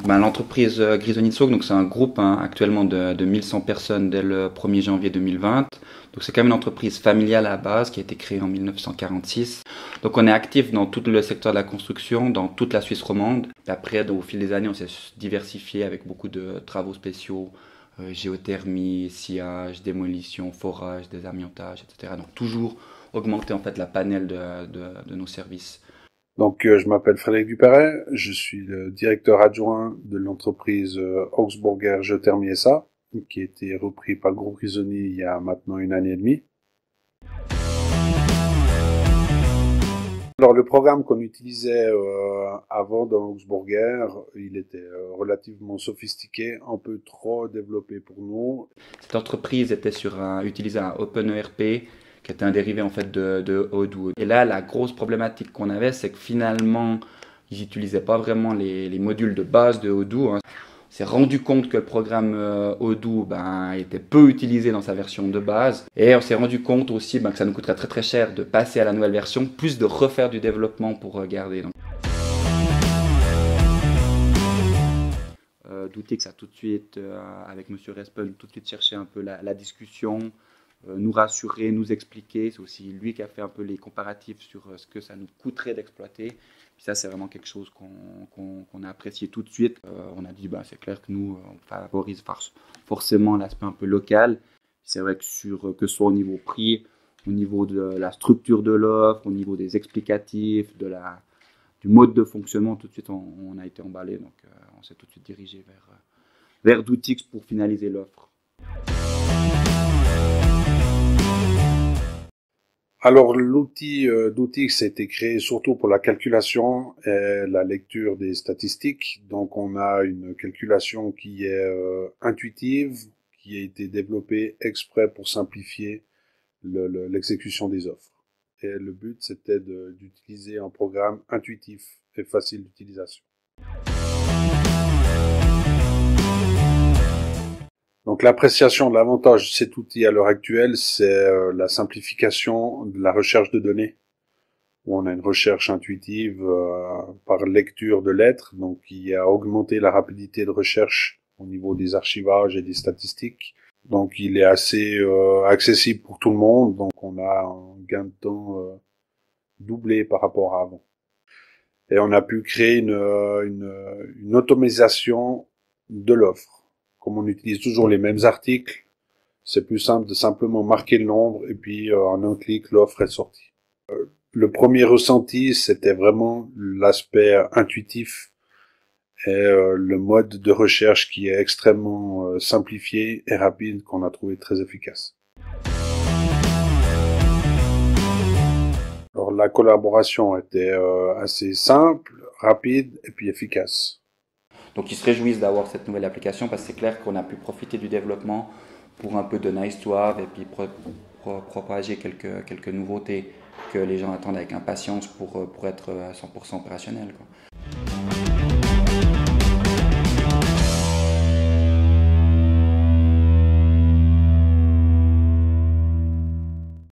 Donc l'entreprise Grisoni Souk, donc c'est un groupe actuellement de 1100 personnes dès le 1er janvier 2020. Donc c'est quand même une entreprise familiale à la base qui a été créée en 1946. Donc on est actif dans tout le secteur de la construction, dans toute la Suisse romande. Et après, au fil des années, on s'est diversifié avec beaucoup de travaux spéciaux, géothermie, sciage, démolition, forage, désamiantage, etc. Donc toujours augmenter en fait la panel de nos services. Donc, je m'appelle Frédéric Dupéret, je suis le directeur adjoint de l'entreprise Augsburger Géothermie SA, qui a été repris par le groupe Grisoni il y a maintenant 1 année et demie. Alors, le programme qu'on utilisait avant dans Augsburger, il était relativement sophistiqué, un peu trop développé pour nous. Cette entreprise utilisait un OpenERP qui était un dérivé en fait de Odoo. Et là, la grosse problématique qu'on avait, c'est que finalement, ils n'utilisaient pas vraiment les modules de base de Odoo. On s'est rendu compte que le programme Odoo était peu utilisé dans sa version de base. Et on s'est rendu compte aussi que ça nous coûterait très très cher de passer à la nouvelle version, plus de refaire du développement pour garder. Doutix a tout de suite, avec Monsieur Respel, tout de suite cherché un peu la discussion, nous rassurer, nous expliquer. C'est aussi lui qui a fait un peu les comparatifs sur ce que ça nous coûterait d'exploiter. Puis ça, c'est vraiment quelque chose qu'on a apprécié tout de suite. On a dit, c'est clair que nous, on favorise forcément l'aspect un peu local. C'est vrai que ce soit au niveau prix, au niveau de la structure de l'offre, au niveau des explicatifs, du mode de fonctionnement, tout de suite, on a été emballé. Donc, on s'est tout de suite dirigé vers Doutix pour finaliser l'offre. Alors, l'outil Doutix a été créé surtout pour la calculation et la lecture des statistiques. Donc, on a une calculation qui est intuitive, qui a été développée exprès pour simplifier l'exécution des offres. Et le but, c'était d'utiliser un programme intuitif et facile d'utilisation. Donc l'appréciation de l'avantage de cet outil à l'heure actuelle, c'est la simplification de la recherche de données, où on a une recherche intuitive par lecture de lettres, donc qui a augmenté la rapidité de recherche au niveau des archivages et des statistiques. Donc il est assez accessible pour tout le monde, donc on a un gain de temps doublé par rapport à avant. Et on a pu créer une automatisation de l'offre. Comme on utilise toujours les mêmes articles, c'est plus simple de simplement marquer le nombre et puis en un clic, l'offre est sortie. Le premier ressenti, c'était vraiment l'aspect intuitif et le mode de recherche qui est extrêmement simplifié et rapide qu'on a trouvé très efficace. Alors la collaboration était assez simple, rapide et puis efficace. Donc ils se réjouissent d'avoir cette nouvelle application parce que c'est clair qu'on a pu profiter du développement pour un peu de nice to have et puis propager quelques nouveautés que les gens attendent avec impatience pour être à 100% opérationnels, quoi.